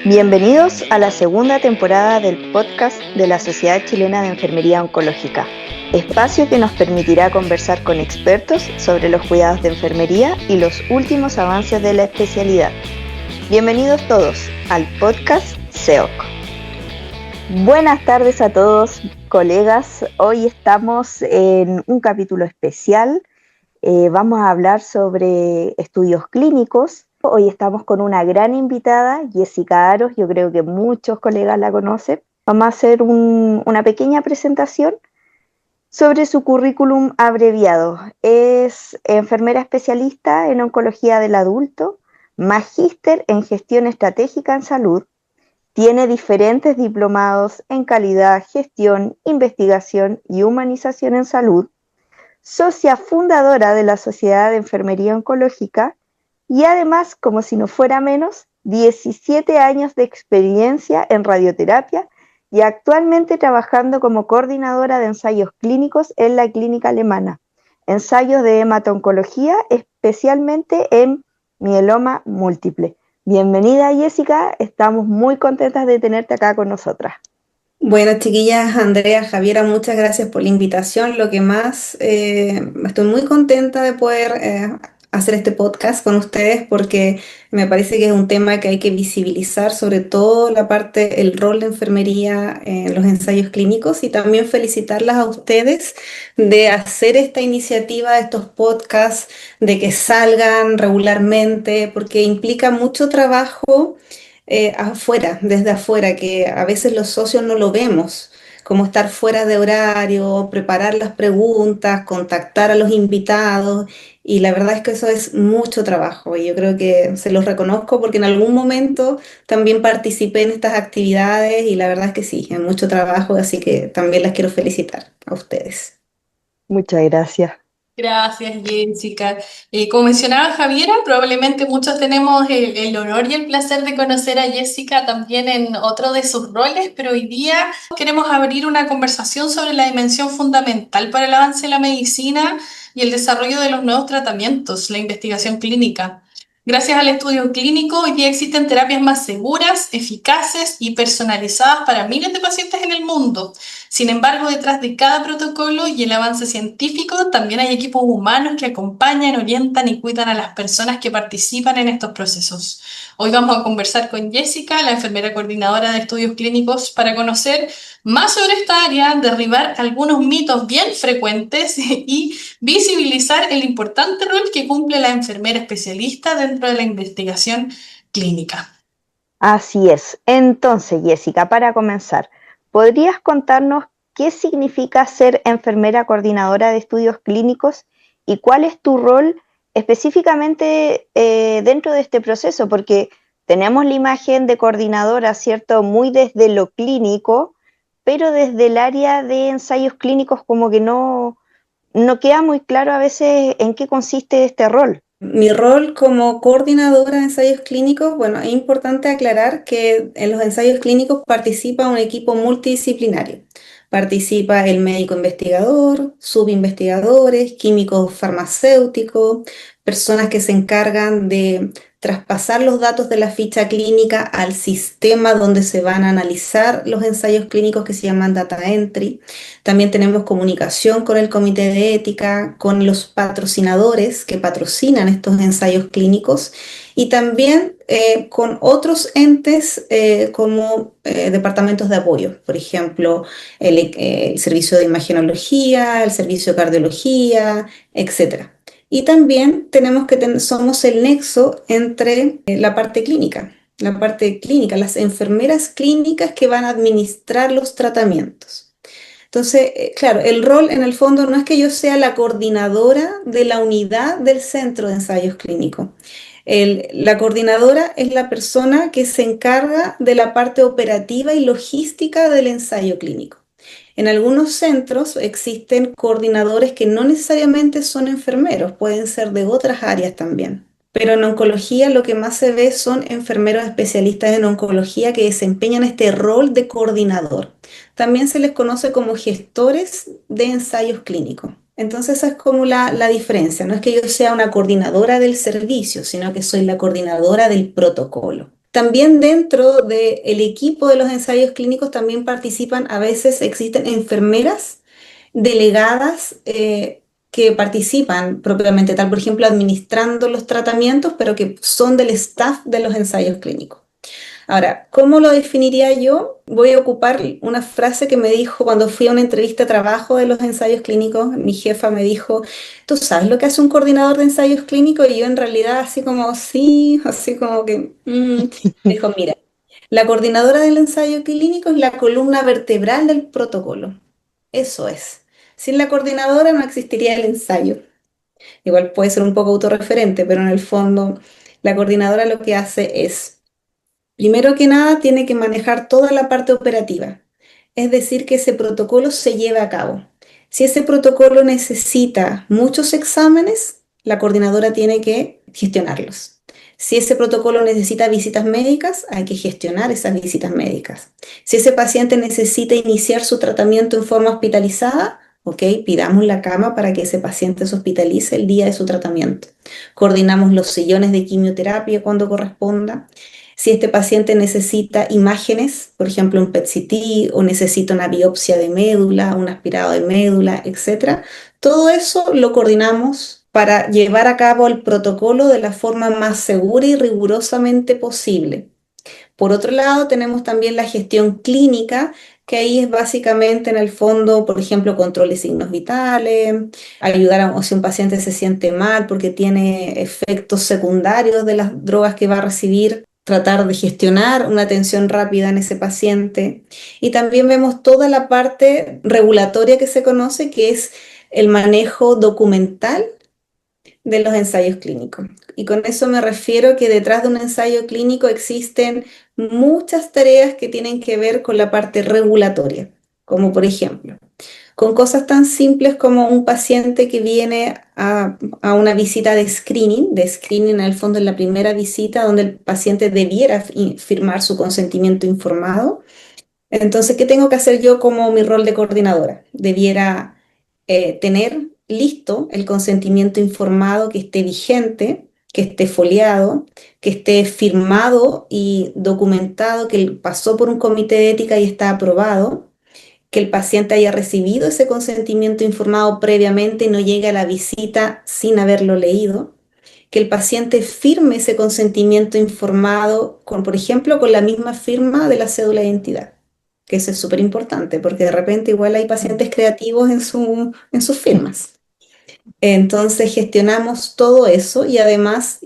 Bienvenidos a la segunda temporada del podcast de la Sociedad Chilena de Enfermería Oncológica, espacio que nos permitirá conversar con expertos sobre los cuidados de enfermería y los últimos avances de la especialidad. Bienvenidos todos al podcast SEOC. Buenas tardes a todos, colegas. Hoy estamos en un capítulo especial. Vamos a hablar sobre estudios clínicos. Hoy estamos con una gran invitada, Jessica Aros. Yo creo que muchos colegas la conocen. Vamos a hacer una pequeña presentación sobre su currículum abreviado. Es enfermera especialista en oncología del adulto, magíster en gestión estratégica en salud. Tiene diferentes diplomados en calidad, gestión, investigación y humanización en salud. Socia fundadora de la Sociedad de Enfermería Oncológica y además, como si no fuera menos, 17 años de experiencia en radioterapia y actualmente trabajando como coordinadora de ensayos clínicos en la clínica alemana, ensayos de hemato-oncología, especialmente en mieloma múltiple. Bienvenida, Jessica, estamos muy contentas de tenerte acá con nosotras. Bueno, chiquillas, Andrea, Javiera, muchas gracias por la invitación. Lo que más, estoy muy contenta de poder hacer este podcast con ustedes porque me parece que es un tema que hay que visibilizar, sobre todo la parte, el rol de enfermería en los ensayos clínicos y también felicitarlas a ustedes de hacer esta iniciativa, estos podcasts, de que salgan regularmente, porque implica mucho trabajo afuera, desde afuera, que a veces los socios no lo vemos, como estar fuera de horario, preparar las preguntas, contactar a los invitados, y la verdad es que eso es mucho trabajo, y yo creo que se los reconozco porque en algún momento también participé en estas actividades, y la verdad es que sí, es mucho trabajo, así que también las quiero felicitar a ustedes. Muchas gracias. Gracias, Jessica. Como mencionaba Javiera, probablemente muchos tenemos el honor y el placer de conocer a Jessica también en otro de sus roles, pero hoy día queremos abrir una conversación sobre la dimensión fundamental para el avance de la medicina y el desarrollo de los nuevos tratamientos, la investigación clínica. Gracias al estudio clínico, hoy día existen terapias más seguras, eficaces y personalizadas para miles de pacientes en el mundo. Sin embargo, detrás de cada protocolo y el avance científico, también hay equipos humanos que acompañan, orientan y cuidan a las personas que participan en estos procesos. Hoy vamos a conversar con Jessica, la enfermera coordinadora de estudios clínicos, para conocer más sobre esta área, derribar algunos mitos bien frecuentes y visibilizar el importante rol que cumple la enfermera especialista dentro de la investigación clínica. Así es. Entonces, Jessica, para comenzar, ¿podrías contarnos qué significa ser enfermera coordinadora de estudios clínicos y cuál es tu rol específicamente dentro de este proceso? Porque tenemos la imagen de coordinadora, ¿cierto? Muy desde lo clínico, pero desde el área de ensayos clínicos como que no queda muy claro a veces en qué consiste este rol. Mi rol como coordinadora de ensayos clínicos, bueno, es importante aclarar que en los ensayos clínicos participa un equipo multidisciplinario. Participa el médico investigador, subinvestigadores, químicos farmacéuticos, personas que se encargan de traspasar los datos de la ficha clínica al sistema donde se van a analizar los ensayos clínicos que se llaman data entry. También tenemos comunicación con el comité de ética, con los patrocinadores que patrocinan estos ensayos clínicos y también con otros entes como departamentos de apoyo, por ejemplo, el servicio de imagenología, el servicio de cardiología, etcétera. Y también somos el nexo entre la parte clínica. La parte clínica, las enfermeras clínicas que van a administrar los tratamientos. Entonces, claro, el rol en el fondo no es que yo sea la coordinadora de la unidad del centro de ensayos clínicos. La coordinadora es la persona que se encarga de la parte operativa y logística del ensayo clínico. En algunos centros existen coordinadores que no necesariamente son enfermeros, pueden ser de otras áreas también. Pero en oncología lo que más se ve son enfermeros especialistas en oncología que desempeñan este rol de coordinador. También se les conoce como gestores de ensayos clínicos. Entonces esa es como la diferencia. No es que yo sea una coordinadora del servicio, sino que soy la coordinadora del protocolo. También dentro del equipo de los ensayos clínicos también participan, a veces existen enfermeras delegadas que participan propiamente tal, por ejemplo, administrando los tratamientos, pero que son del staff de los ensayos clínicos. Ahora, ¿cómo lo definiría yo? Voy a ocupar una frase que me dijo cuando fui a una entrevista de trabajo de los ensayos clínicos. Mi jefa me dijo, ¿tú sabes lo que hace un coordinador de ensayos clínicos? Y yo en realidad así como, sí, así como que, me dijo, mira, la coordinadora del ensayo clínico es la columna vertebral del protocolo. Eso es. Sin la coordinadora no existiría el ensayo. Igual puede ser un poco autorreferente, pero en el fondo la coordinadora lo que hace es primero que nada, tiene que manejar toda la parte operativa, es decir, que ese protocolo se lleve a cabo. Si ese protocolo necesita muchos exámenes, la coordinadora tiene que gestionarlos. Si ese protocolo necesita visitas médicas, hay que gestionar esas visitas médicas. Si ese paciente necesita iniciar su tratamiento en forma hospitalizada, ok, pidamos la cama para que ese paciente se hospitalice el día de su tratamiento. Coordinamos los sillones de quimioterapia cuando corresponda. Si este paciente necesita imágenes, por ejemplo un PET-CT o necesita una biopsia de médula, un aspirado de médula, etcétera, todo eso lo coordinamos para llevar a cabo el protocolo de la forma más segura y rigurosamente posible. Por otro lado, tenemos también la gestión clínica, que ahí es básicamente en el fondo, por ejemplo, control de signos vitales, ayudar a o si un paciente se siente mal porque tiene efectos secundarios de las drogas que va a recibir, tratar de gestionar una atención rápida en ese paciente. Y también vemos toda la parte regulatoria que se conoce, que es el manejo documental de los ensayos clínicos. Y con eso me refiero que detrás de un ensayo clínico existen muchas tareas que tienen que ver con la parte regulatoria, como por ejemplo, con cosas tan simples como un paciente que viene a una visita de screening en el fondo en la primera visita donde el paciente debiera firmar su consentimiento informado. Entonces, ¿qué tengo que hacer yo como mi rol de coordinadora? Debiera tener listo el consentimiento informado que esté vigente, que esté foliado, que esté firmado y documentado, que pasó por un comité de ética y está aprobado, que el paciente haya recibido ese consentimiento informado previamente y no llegue a la visita sin haberlo leído, que el paciente firme ese consentimiento informado con, por ejemplo, con la misma firma de la cédula de identidad, que eso es súper importante, porque de repente igual hay pacientes creativos en sus firmas. Entonces gestionamos todo eso y además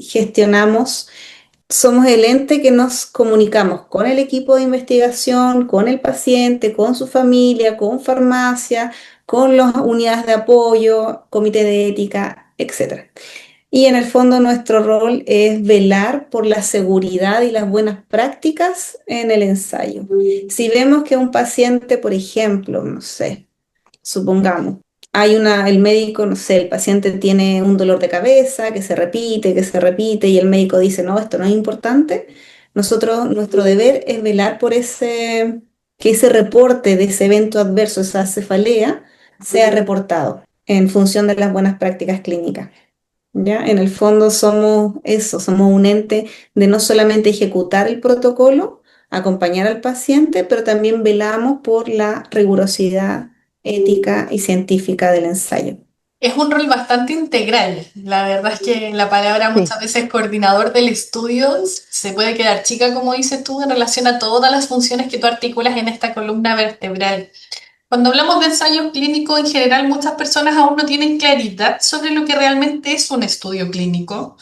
somos el ente que nos comunicamos con el equipo de investigación, con el paciente, con su familia, con farmacia, con las unidades de apoyo, comité de ética, etc. Y en el fondo nuestro rol es velar por la seguridad y las buenas prácticas en el ensayo. Si vemos que un paciente, por ejemplo, no sé, supongamos, el médico, no sé, el paciente tiene un dolor de cabeza que se repite y el médico dice, no, esto no es importante, nuestro deber es velar por que ese reporte de ese evento adverso, esa cefalea, sea reportado en función de las buenas prácticas clínicas. ¿Ya? En el fondo somos eso, somos un ente de no solamente ejecutar el protocolo, acompañar al paciente, pero también velamos por la rigurosidad ética y científica del ensayo. Es un rol bastante integral. La verdad es que la palabra Sí. muchas veces coordinador del estudio se puede quedar chica, como dices tú, en relación a todas las funciones que tú articulas en esta columna vertebral. Cuando hablamos de ensayos clínicos, en general muchas personas aún no tienen claridad sobre lo que realmente es un estudio clínico.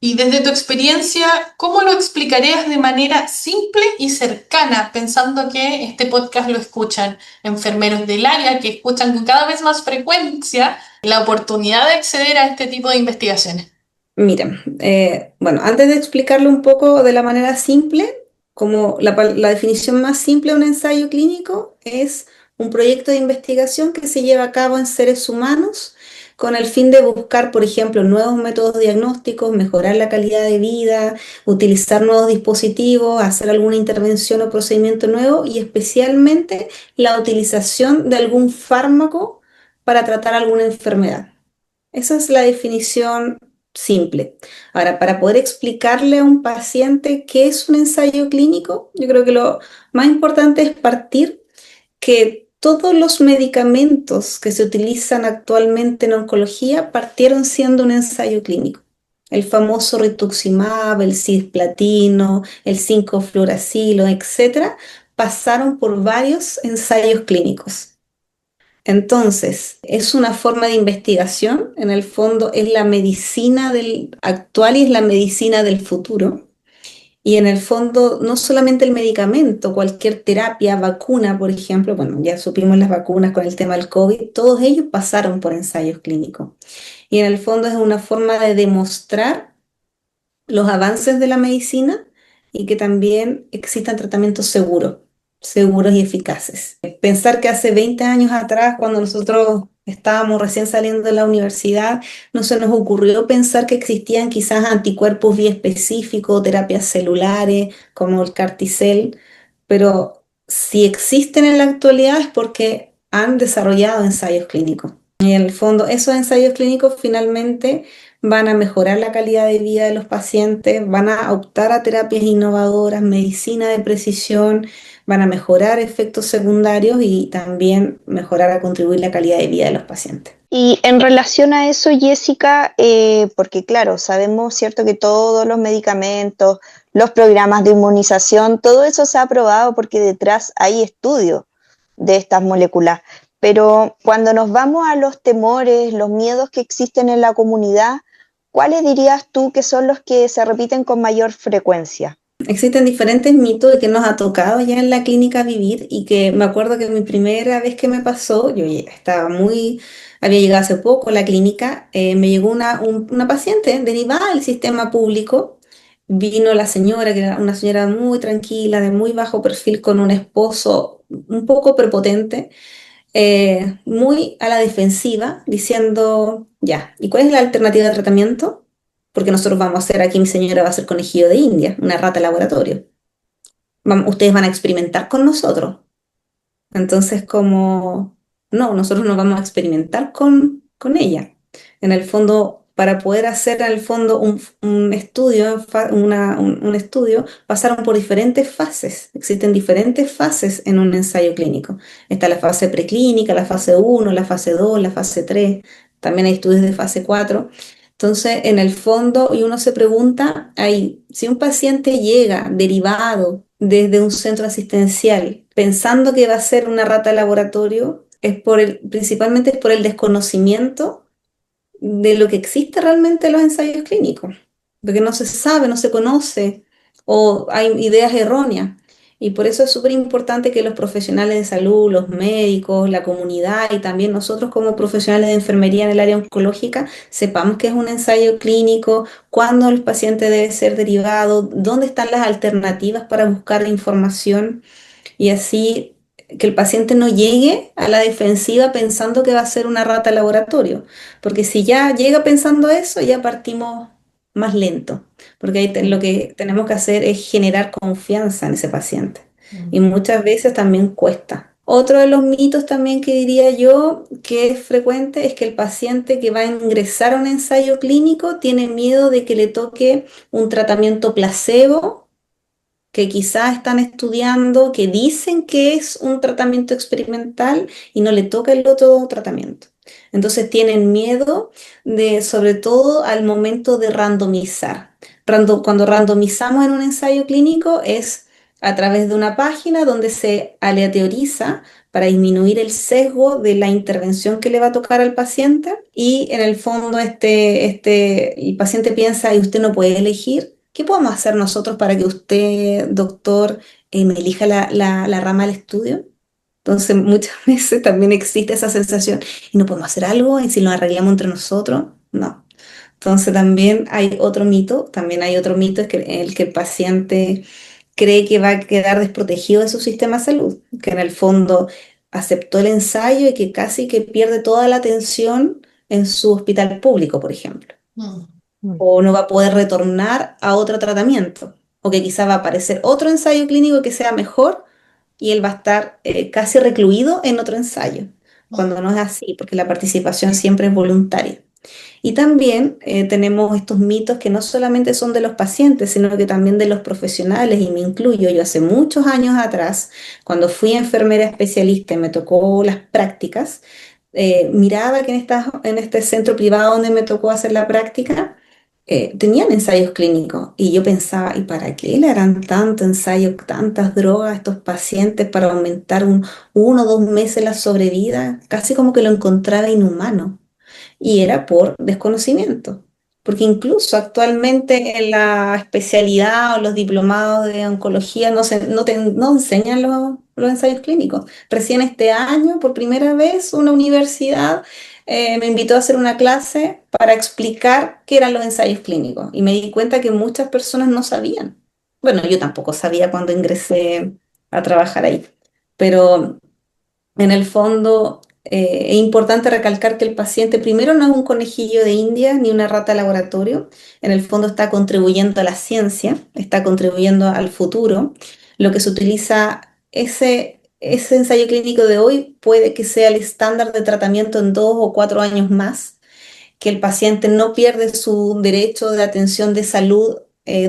Y desde tu experiencia, ¿cómo lo explicarías de manera simple y cercana, pensando que este podcast lo escuchan enfermeros del área, que escuchan con cada vez más frecuencia la oportunidad de acceder a este tipo de investigaciones? Mira, bueno, antes de explicarlo un poco de la manera simple, como la definición más simple de un ensayo clínico es un proyecto de investigación que se lleva a cabo en seres humanos con el fin de buscar, por ejemplo, nuevos métodos diagnósticos, mejorar la calidad de vida, utilizar nuevos dispositivos, hacer alguna intervención o procedimiento nuevo y especialmente la utilización de algún fármaco para tratar alguna enfermedad. Esa es la definición simple. Ahora, para poder explicarle a un paciente qué es un ensayo clínico, yo creo que lo más importante es partir que todos los medicamentos que se utilizan actualmente en oncología partieron siendo un ensayo clínico. El famoso rituximab, el cisplatino, el 5-fluoracilo, etcétera, pasaron por varios ensayos clínicos. Entonces, es una forma de investigación, en el fondo es la medicina del actual y es la medicina del futuro. Y en el fondo, no solamente el medicamento, cualquier terapia, vacuna, por ejemplo, bueno, ya supimos las vacunas con el tema del COVID, todos ellos pasaron por ensayos clínicos. Y en el fondo es una forma de demostrar los avances de la medicina y que también existan tratamientos seguros y eficaces. Pensar que hace 20 años atrás, cuando nosotros estábamos recién saliendo de la universidad, no se nos ocurrió pensar que existían quizás anticuerpos biespecíficos, terapias celulares como el Carticel, pero si existen en la actualidad es porque han desarrollado ensayos clínicos. Y en el fondo, esos ensayos clínicos finalmente van a mejorar la calidad de vida de los pacientes, van a optar a terapias innovadoras, medicina de precisión, van a mejorar efectos secundarios y también mejorar a contribuir la calidad de vida de los pacientes. Y en relación a eso, Jessica, porque claro, sabemos, ¿cierto?, que todos los medicamentos, los programas de inmunización, todo eso se ha aprobado porque detrás hay estudios de estas moléculas. Pero cuando nos vamos a los temores, los miedos que existen en la comunidad, ¿cuáles dirías tú que son los que se repiten con mayor frecuencia? Existen diferentes mitos que nos ha tocado ya en la clínica vivir y que me acuerdo que mi primera vez que me pasó, yo ya había llegado hace poco a la clínica, me llegó una paciente derivada del sistema público, vino la señora, que era una señora muy tranquila, de muy bajo perfil, con un esposo un poco prepotente, muy a la defensiva, diciendo, ya, ¿y cuál es la alternativa de tratamiento? Porque nosotros vamos a hacer, aquí mi señora va a hacer conejillo de India, una rata de laboratorio. Ustedes van a experimentar con nosotros. Entonces, como, no, nosotros no vamos a experimentar con ella. En el fondo, para poder hacer en el fondo un estudio, un estudio, pasaron por diferentes fases. Existen diferentes fases en un ensayo clínico. Está la fase preclínica, la fase 1, la fase 2, la fase 3. También hay estudios de fase 4. Entonces, en el fondo, y uno se pregunta, ahí, si un paciente llega derivado desde un centro asistencial pensando que va a ser una rata de laboratorio, principalmente es por el desconocimiento de lo que existe realmente en los ensayos clínicos, porque no se sabe, no se conoce, o hay ideas erróneas. Y por eso es súper importante que los profesionales de salud, los médicos, la comunidad y también nosotros como profesionales de enfermería en el área oncológica sepamos qué es un ensayo clínico, cuándo el paciente debe ser derivado, dónde están las alternativas para buscar información y así que el paciente no llegue a la defensiva pensando que va a ser una rata de laboratorio, porque si ya llega pensando eso, ya partimos más lento, porque ahí lo que tenemos que hacer es generar confianza en ese paciente y muchas veces también cuesta. Otro de los mitos también que diría yo que es frecuente es que el paciente que va a ingresar a un ensayo clínico tiene miedo de que le toque un tratamiento placebo que quizás están estudiando, que dicen que es un tratamiento experimental y no le toca el otro tratamiento. Entonces tienen miedo sobre todo al momento de randomizar. Cuando randomizamos en un ensayo clínico es a través de una página donde se aleatoriza para disminuir el sesgo de la intervención que le va a tocar al paciente y en el fondo el paciente piensa y usted no puede elegir. ¿Qué podemos hacer nosotros para que usted, doctor, me elija la rama del estudio? Entonces, muchas veces también existe esa sensación, ¿y no podemos hacer algo? ¿Y si lo arreglamos entre nosotros? No. Entonces, también hay otro mito, es que el que el paciente cree que va a quedar desprotegido de su sistema de salud, que en el fondo aceptó el ensayo y que casi que pierde toda la atención en su hospital público, por ejemplo o no va a poder retornar a otro tratamiento, o que quizá va a aparecer otro ensayo clínico que sea mejor y él va a estar casi recluido en otro ensayo, cuando no es así, porque la participación siempre es voluntaria. Y también tenemos estos mitos que no solamente son de los pacientes, sino que también de los profesionales, y me incluyo. Yo hace muchos años atrás, cuando fui enfermera especialista y me tocó las prácticas, miraba que en este centro privado donde me tocó hacer la práctica, tenían ensayos clínicos y yo pensaba, ¿y para qué le harán tanto ensayo, tantas drogas a estos pacientes para aumentar 1 o 2 meses la sobrevida? Casi como que lo encontraba inhumano y era por desconocimiento. Porque incluso actualmente en la especialidad o los diplomados de oncología no enseñan los ensayos clínicos. Recién este año, por primera vez, una universidad me invitó a hacer una clase para explicar qué eran los ensayos clínicos y me di cuenta que muchas personas no sabían. Bueno, yo tampoco sabía cuando ingresé a trabajar ahí, pero en el fondo, es importante recalcar que el paciente primero no es un conejillo de India ni una rata de laboratorio. En el fondo está contribuyendo a la ciencia, está contribuyendo al futuro. Lo que se utiliza, ese ensayo clínico de hoy puede que sea el estándar de tratamiento en 2 o 4 años más, que el paciente no pierde su derecho de atención de salud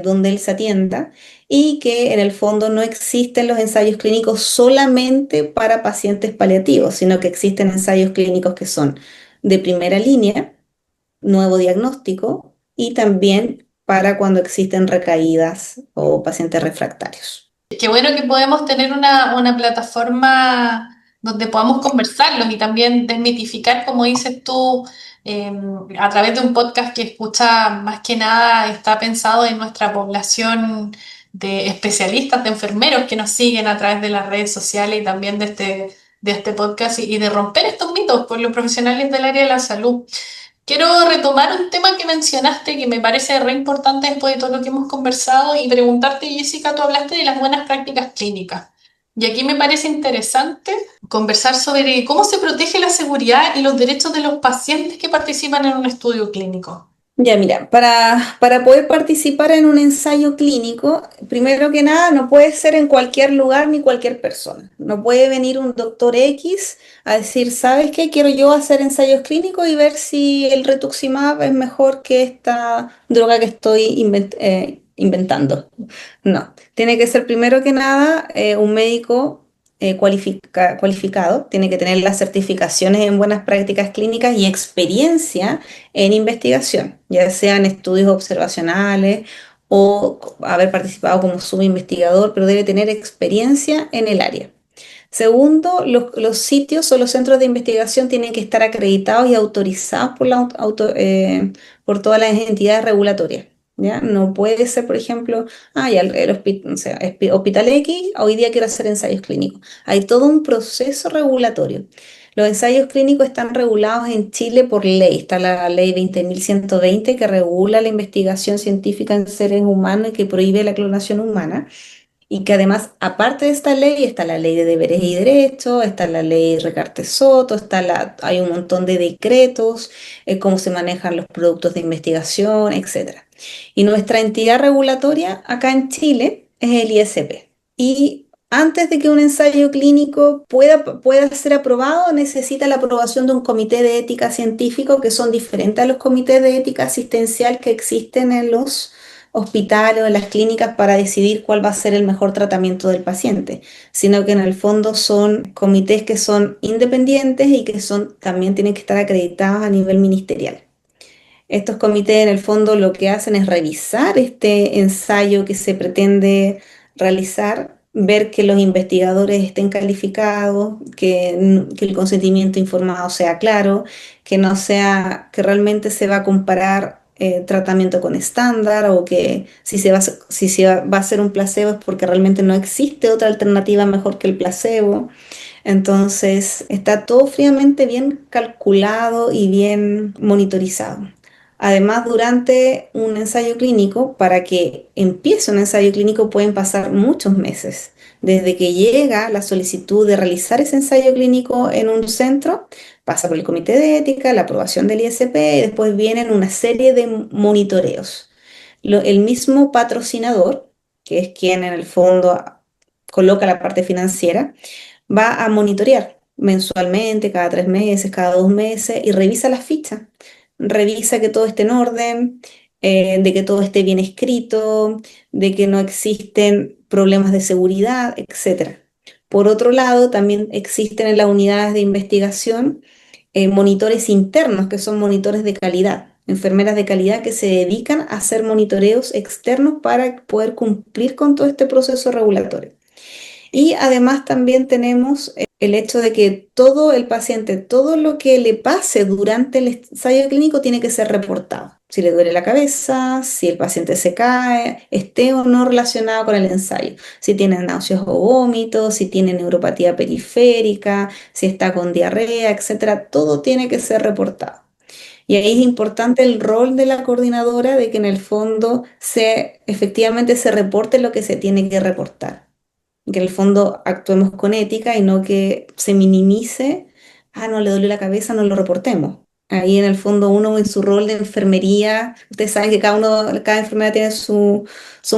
donde él se atienda, y que en el fondo no existen los ensayos clínicos solamente para pacientes paliativos, sino que existen ensayos clínicos que son de primera línea, nuevo diagnóstico, y también para cuando existen recaídas o pacientes refractarios. Qué bueno que podemos tener una plataforma donde podamos conversarlo y también desmitificar, como dices tú, eh, a través de un podcast que escucha más que nada, está pensado en nuestra población de especialistas, de enfermeros que nos siguen a través de las redes sociales y también de este podcast y de romper estos mitos por los profesionales del área de la salud. Quiero retomar un tema que mencionaste que me parece re importante después de todo lo que hemos conversado y preguntarte, Jessica, tú hablaste de las buenas prácticas clínicas. Y aquí me parece interesante conversar sobre cómo se protege la seguridad y los derechos de los pacientes que participan en un estudio clínico. Ya, mira, para poder participar en un ensayo clínico, primero que nada, no puede ser en cualquier lugar ni cualquier persona. No puede venir un doctor X a decir, ¿sabes qué? Quiero yo hacer ensayos clínicos y ver si el rituximab es mejor que esta droga que estoy inventando. No, tiene que ser primero que nada un médico cualificado, tiene que tener las certificaciones en buenas prácticas clínicas y experiencia en investigación, ya sea en estudios observacionales o haber participado como subinvestigador, pero debe tener experiencia en el área. Segundo, los sitios o los centros de investigación tienen que estar acreditados y autorizados por todas las entidades regulatorias. ¿Ya? No puede ser, por ejemplo, ya o sea, Hospital X, hoy día quiero hacer ensayos clínicos. Hay todo un proceso regulatorio. Los ensayos clínicos están regulados en Chile por ley. Está la ley 20.120 que regula la investigación científica en seres humanos y que prohíbe la clonación humana. Y que además, aparte de esta ley, está la ley de deberes y derechos, está la ley Recarte-Soto, hay un montón de decretos, cómo se manejan los productos de investigación, etcétera. Y nuestra entidad regulatoria acá en Chile es el ISP. Y antes de que un ensayo clínico pueda ser aprobado, necesita la aprobación de un comité de ética científico, que son diferentes a los comités de ética asistencial que existen en los hospitales o en las clínicas para decidir cuál va a ser el mejor tratamiento del paciente, sino que en el fondo son comités que son independientes y que también tienen que estar acreditados a nivel ministerial. Estos comités en el fondo lo que hacen es revisar este ensayo que se pretende realizar, ver que los investigadores estén calificados, que el consentimiento informado sea claro, que no sea que realmente se va a comparar tratamiento con estándar, o que si se va a hacer un placebo es porque realmente no existe otra alternativa mejor que el placebo. Entonces está todo fríamente bien calculado y bien monitorizado. Además, durante un ensayo clínico, para que empiece un ensayo clínico pueden pasar muchos meses. Desde que llega la solicitud de realizar ese ensayo clínico en un centro, pasa por el comité de ética, la aprobación del ISP y después vienen una serie de monitoreos. El mismo patrocinador, que es quien en el fondo coloca la parte financiera, va a monitorear mensualmente, cada 3 meses, cada 2 meses, y revisa las fichas revisa que todo esté en orden, de que todo esté bien escrito, de que no existen problemas de seguridad, etcétera. Por otro lado, también existen en las unidades de investigación monitores internos, que son monitores de calidad, enfermeras de calidad que se dedican a hacer monitoreos externos para poder cumplir con todo este proceso regulatorio. Y además también tenemos el hecho de que todo el paciente, todo lo que le pase durante el ensayo clínico tiene que ser reportado. Si le duele la cabeza, si el paciente se cae, esté o no relacionado con el ensayo. Si tiene náuseas o vómitos, si tiene neuropatía periférica, si está con diarrea, etcétera, todo tiene que ser reportado. Y ahí es importante el rol de la coordinadora de que en el fondo efectivamente se reporte lo que se tiene que reportar, que en el fondo actuemos con ética y no que se minimice, no le dolió la cabeza, no lo reportemos. Ahí en el fondo uno en su rol de enfermería, ustedes saben que cada enfermera tiene su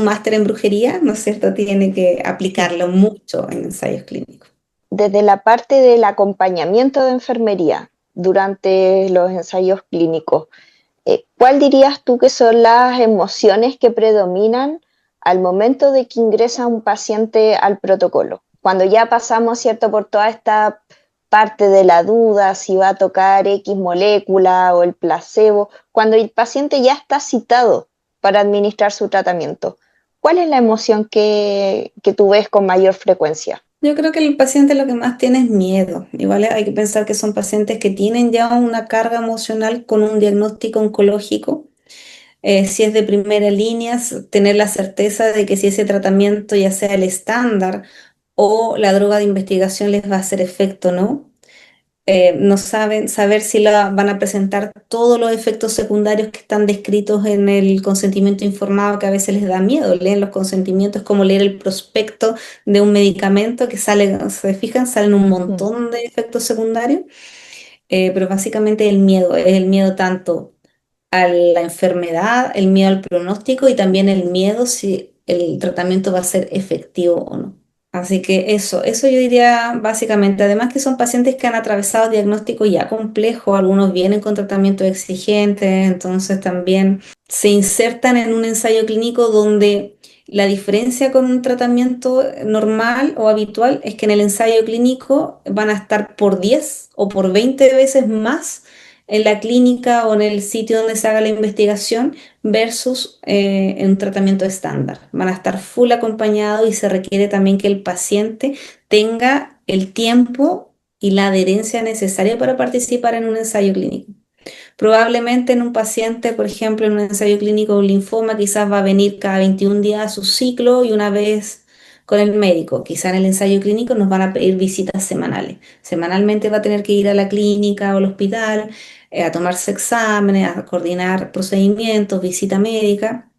máster en brujería, ¿no es cierto? Tiene que aplicarlo mucho en ensayos clínicos. Desde la parte del acompañamiento de enfermería durante los ensayos clínicos, ¿cuál dirías tú que son las emociones que predominan al momento de que ingresa un paciente al protocolo? Cuando ya pasamos, ¿cierto?, por toda esta parte de la duda, si va a tocar X molécula o el placebo, cuando el paciente ya está citado para administrar su tratamiento, ¿cuál es la emoción que tú ves con mayor frecuencia? Yo creo que el paciente lo que más tiene es miedo. Igual hay que pensar que son pacientes que tienen ya una carga emocional con un diagnóstico oncológico. Si es de primera línea, tener la certeza de que si ese tratamiento, ya sea el estándar o la droga de investigación, les va a hacer efecto o no. No saben saber si van a presentar todos los efectos secundarios que están descritos en el consentimiento informado, que a veces les da miedo. Leen los consentimientos, como leer el prospecto de un medicamento que sale, se fijan, salen un montón de efectos secundarios, pero básicamente es el miedo tanto a la enfermedad, el miedo al pronóstico y también el miedo si el tratamiento va a ser efectivo o no. Así que eso yo diría básicamente. Además que son pacientes que han atravesado diagnósticos ya complejos, algunos vienen con tratamientos exigentes, entonces también se insertan en un ensayo clínico donde la diferencia con un tratamiento normal o habitual es que en el ensayo clínico van a estar por 10 o por 20 veces más en la clínica o en el sitio donde se haga la investigación versus en un tratamiento estándar. Van a estar full acompañados y se requiere también que el paciente tenga el tiempo y la adherencia necesaria para participar en un ensayo clínico. Probablemente en un paciente, por ejemplo, en un ensayo clínico de un linfoma, quizás va a venir cada 21 días a su ciclo y una vez con el médico. Quizás en el ensayo clínico nos van a pedir visitas semanales. Semanalmente va a tener que ir a la clínica o al hospital, a tomarse exámenes, a coordinar procedimientos, visita médica.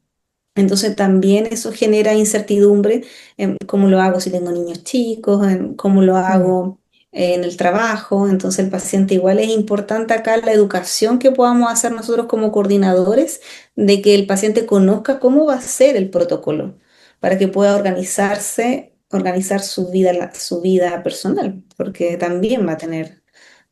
Entonces también eso genera incertidumbre en cómo lo hago si tengo niños chicos, en cómo lo hago en el trabajo. Entonces el paciente igual es importante acá la educación que podamos hacer nosotros como coordinadores de que el paciente conozca cómo va a ser el protocolo para que pueda organizar su vida personal, porque también va a tener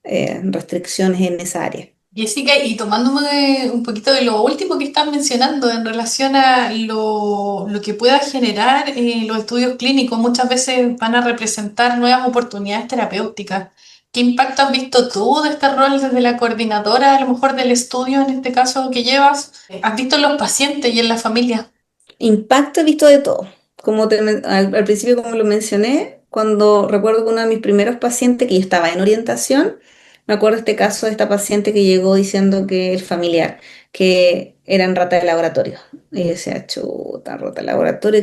restricciones en esa área. Jessica, y tomándome un poquito de lo último que estás mencionando en relación a lo que pueda generar los estudios clínicos, muchas veces van a representar nuevas oportunidades terapéuticas. ¿Qué impacto has visto tú de este rol desde la coordinadora, a lo mejor del estudio en este caso que llevas? ¿Has visto en los pacientes y en la familia? Impacto he visto de todo. Al principio, como lo mencioné, cuando recuerdo que uno de mis primeros pacientes, que yo estaba en orientación, me acuerdo este caso de esta paciente que llegó diciendo que el familiar, que eran rata de laboratorio. Y yo decía, chuta, rata de laboratorio,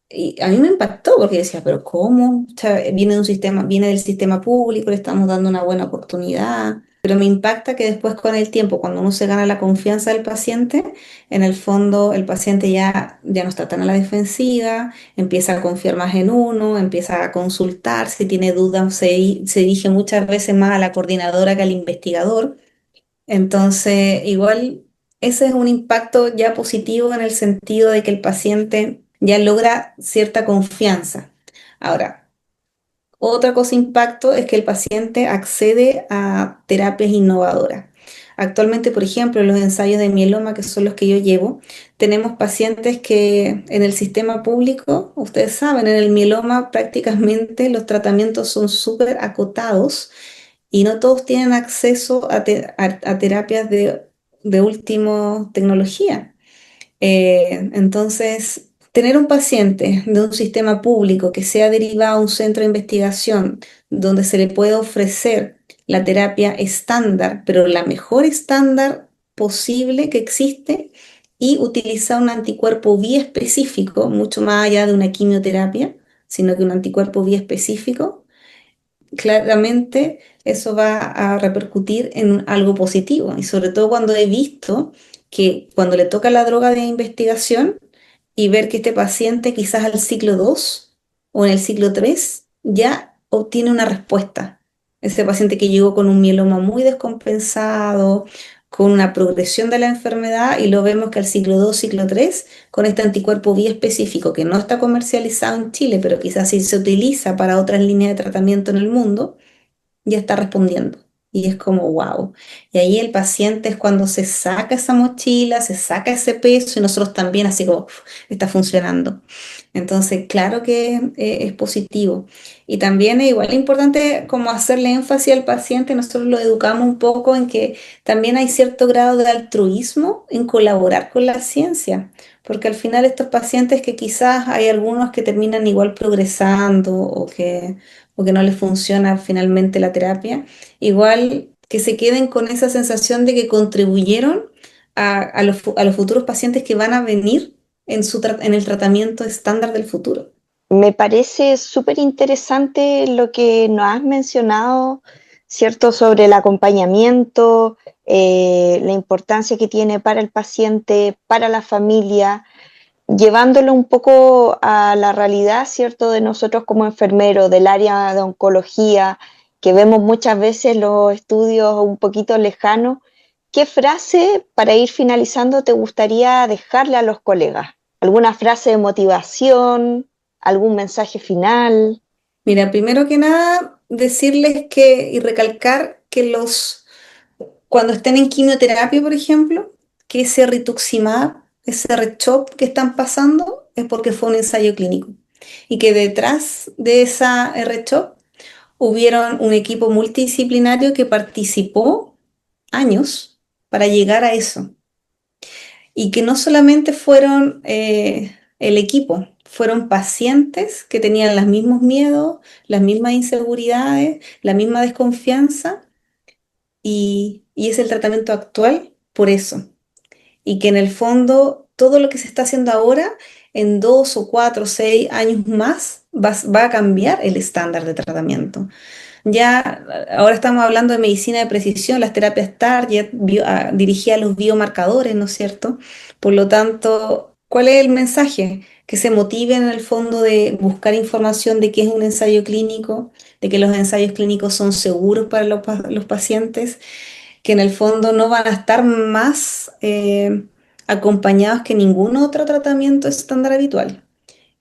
y a mí me impactó porque decía, pero ¿cómo? O sea, viene del sistema público, le estamos dando una buena oportunidad. Pero me impacta que después con el tiempo, cuando uno se gana la confianza del paciente, en el fondo el paciente ya no está tan a la defensiva, empieza a confiar más en uno, empieza a consultar, si tiene dudas, se dirige muchas veces más a la coordinadora que al investigador. Entonces, igual ese es un impacto ya positivo en el sentido de que el paciente ya logra cierta confianza. Ahora, otra cosa impacto es que el paciente accede a terapias innovadoras. Actualmente, por ejemplo, en los ensayos de mieloma, que son los que yo llevo, tenemos pacientes que en el sistema público, ustedes saben, en el mieloma prácticamente los tratamientos son súper acotados y no todos tienen acceso a terapias de última tecnología. Entonces, tener un paciente de un sistema público que sea derivado a un centro de investigación donde se le puede ofrecer la terapia estándar, pero la mejor estándar posible que existe, y utilizar un anticuerpo biespecífico, mucho más allá de una quimioterapia, sino que un anticuerpo biespecífico, claramente eso va a repercutir en algo positivo. Y sobre todo cuando he visto que cuando le toca la droga de investigación y ver que este paciente quizás al ciclo 2 o en el ciclo 3 ya obtiene una respuesta. Ese paciente que llegó con un mieloma muy descompensado, con una progresión de la enfermedad, y lo vemos que al ciclo 2 ciclo 3 con este anticuerpo biespecífico que no está comercializado en Chile, pero quizás sí se utiliza para otras líneas de tratamiento en el mundo, ya está respondiendo. Y es como, wow. Y ahí el paciente es cuando se saca esa mochila, se saca ese peso y nosotros también así como, "Uf, está funcionando". Entonces, claro que es positivo. Y también es igual importante como hacerle énfasis al paciente, nosotros lo educamos un poco en que también hay cierto grado de altruismo en colaborar con la ciencia, porque al final estos pacientes que quizás hay algunos que terminan igual progresando o que no les funciona finalmente la terapia, igual que se queden con esa sensación de que contribuyeron a los futuros pacientes que van a venir en el tratamiento estándar del futuro. Me parece súper interesante lo que nos has mencionado, ¿cierto? Sobre el acompañamiento, la importancia que tiene para el paciente, para la familia, llevándolo un poco a la realidad, ¿cierto? De nosotros como enfermeros del área de oncología, que vemos muchas veces los estudios un poquito lejanos. ¿Qué frase, para ir finalizando, te gustaría dejarle a los colegas? ¿Alguna frase de motivación? ¿Algún mensaje final? Mira, primero que nada, decirles que y recalcar que cuando estén en quimioterapia, por ejemplo, que ese rituximab, ese RCHOP que están pasando es porque fue un ensayo clínico y que detrás de esa RCHOP hubieron un equipo multidisciplinario que participó años para llegar a eso. Y que no solamente fueron el equipo, fueron pacientes que tenían los mismos miedos, las mismas inseguridades, la misma desconfianza, y es el tratamiento actual por eso. Y que en el fondo todo lo que se está haciendo ahora, en 2 o 4 o 6 años más, va a cambiar el estándar de tratamiento. Ya ahora estamos hablando de medicina de precisión, las terapias target, dirigidas a los biomarcadores, ¿no es cierto? Por lo tanto, ¿cuál es el mensaje? Que se motiven en el fondo de buscar información de qué es un ensayo clínico, de que los ensayos clínicos son seguros para los pacientes, que en el fondo no van a estar más acompañados que ningún otro tratamiento estándar habitual.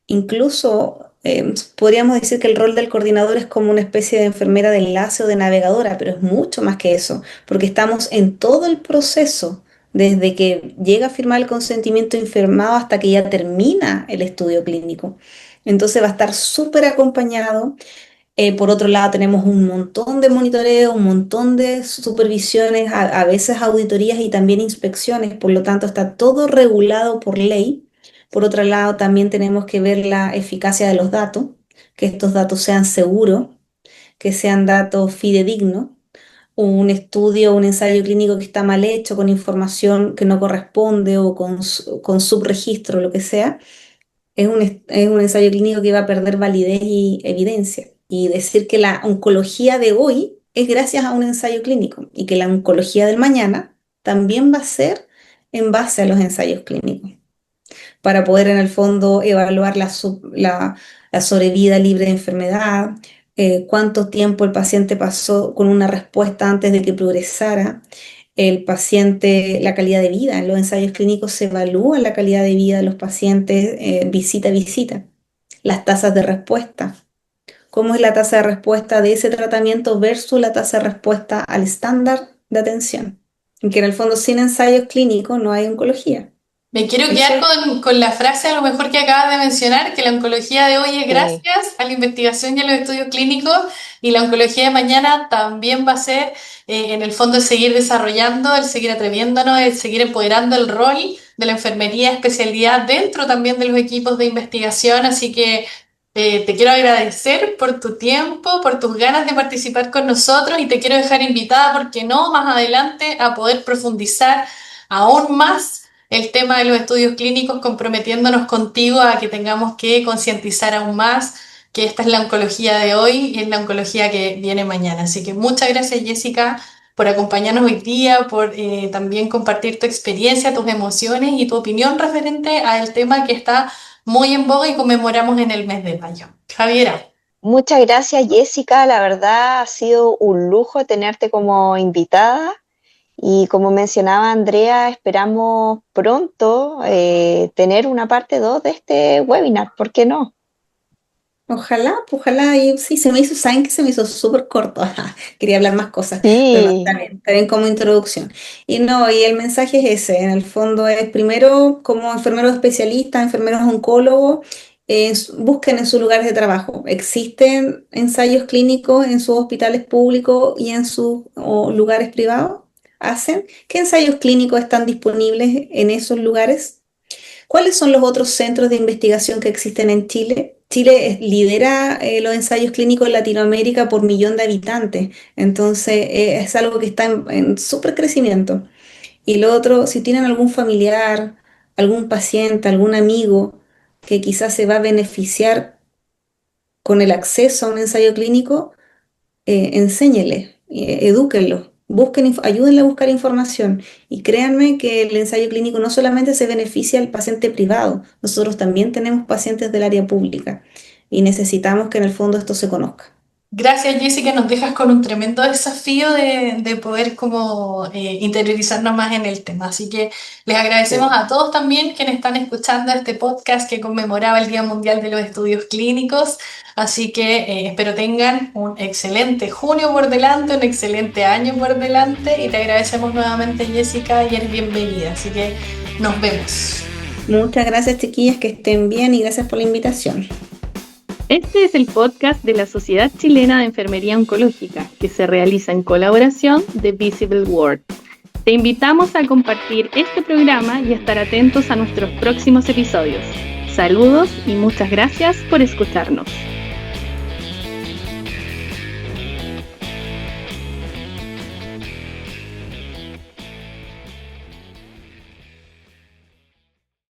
Incluso podríamos decir que el rol del coordinador es como una especie de enfermera de enlace o de navegadora, pero es mucho más que eso, porque estamos en todo el proceso, desde que llega a firmar el consentimiento informado hasta que ya termina el estudio clínico. Entonces va a estar súper acompañado. Por otro lado, tenemos un montón de monitoreo, un montón de supervisiones, a veces auditorías y también inspecciones, por lo tanto está todo regulado por ley. Por otro lado, también tenemos que ver la eficacia de los datos, que estos datos sean seguros, que sean datos fidedignos. Un estudio, un ensayo clínico que está mal hecho, con información que no corresponde o con subregistro, lo que sea, es un ensayo clínico que va a perder validez y evidencia. Y decir que la oncología de hoy es gracias a un ensayo clínico y que la oncología del mañana también va a ser en base a los ensayos clínicos, para poder en el fondo evaluar la sobrevida libre de enfermedad, cuánto tiempo el paciente pasó con una respuesta antes de que progresara, el paciente, la calidad de vida. En los ensayos clínicos se evalúa la calidad de vida de los pacientes visita a visita, las tasas de respuesta. ¿Cómo es la tasa de respuesta de ese tratamiento versus la tasa de respuesta al estándar de atención? que en el fondo sin ensayos clínicos no hay oncología. Me quiero Eso, quedar con la frase a lo mejor que acabas de mencionar, que la oncología de hoy es Sí. gracias a la investigación y a los estudios clínicos, y la oncología de mañana también va a ser, en el fondo, el seguir desarrollando, el seguir atreviéndonos, el seguir empoderando el rol de la enfermería, especialidad dentro también de los equipos de investigación. Así que te quiero agradecer por tu tiempo, por tus ganas de participar con nosotros, y te quiero dejar invitada, ¿por qué no?, más adelante a poder profundizar aún más el tema de los estudios clínicos, comprometiéndonos contigo a que tengamos que concientizar aún más que esta es la oncología de hoy y es la oncología que viene mañana. Así que muchas gracias, Jessica, por acompañarnos hoy día, por también compartir tu experiencia, tus emociones y tu opinión referente al tema que está muy en boga y conmemoramos en el mes de mayo. Javiera. Muchas gracias, Jessica. La verdad ha sido un lujo tenerte como invitada. Y como mencionaba Andrea, esperamos pronto tener una parte 2 de este webinar. ¿Por qué no? ojalá, pues, ojalá, y sí, saben que se me hizo súper corto, quería hablar más cosas, pero no, Sí, está bien como introducción. Y no, y el mensaje es ese, en el fondo es primero como enfermeros especialistas, enfermeros oncólogos, busquen en sus lugares de trabajo. ¿Existen ensayos clínicos en sus hospitales públicos y en sus lugares privados? ¿Hacen? ¿Qué ensayos clínicos están disponibles en esos lugares? ¿Cuáles son los otros centros de investigación que existen en Chile? Chile lidera los ensayos clínicos en Latinoamérica por millón de habitantes, entonces es algo que está en súper crecimiento. Y lo otro, si tienen algún familiar, algún paciente, algún amigo que quizás se va a beneficiar con el acceso a un ensayo clínico, enséñele, edúquenlo, ayúdenle a buscar información y créanme que el ensayo clínico no solamente se beneficia al paciente privado, nosotros también tenemos pacientes del área pública y necesitamos que en el fondo esto se conozca. Gracias, Jessica, nos dejas con un tremendo desafío de poder como interiorizarnos más en el tema. Así que les agradecemos sí. a todos también quienes están escuchando este podcast que conmemoraba el Día Mundial de los Estudios Clínicos. Así que espero tengan un excelente junio por delante, un excelente año por delante, y te agradecemos nuevamente, Jessica, y eres bienvenida. Así que nos vemos. Muchas gracias, chiquillas, que estén bien y gracias por la invitación. Este es el podcast de la Sociedad Chilena de Enfermería Oncológica, que se realiza en colaboración de Visible World. Te invitamos a compartir este programa y a estar atentos a nuestros próximos episodios. Saludos y muchas gracias por escucharnos.